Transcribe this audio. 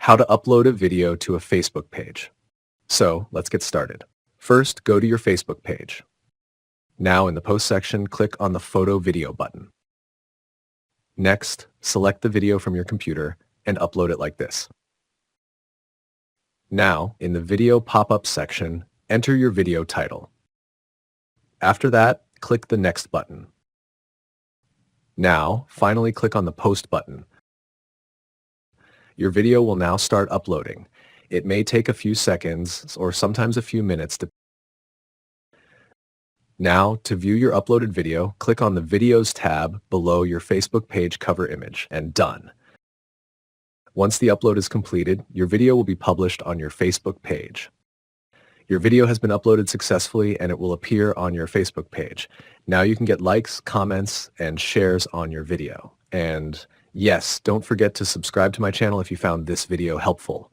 How to upload a video to a Facebook page. So let's get started. First, go to your Facebook page. Now in the post section, click on the photo video button. Next, select the video from your computer and upload it like this. Now, in the video pop-up section, enter your video title. After that, click the Next button. Now, finally click on the Post button. Your video will now start uploading. It may take a few seconds or sometimes a few minutes. Now, to view your uploaded video, click on the Videos tab below your Facebook page cover image and done. Once the upload is completed, your video will be published on your Facebook page. Your video has been uploaded successfully and it will appear on your Facebook page. Now you can get likes, comments, and shares on your video. And yes, don't forget to subscribe to my channel if you found this video helpful.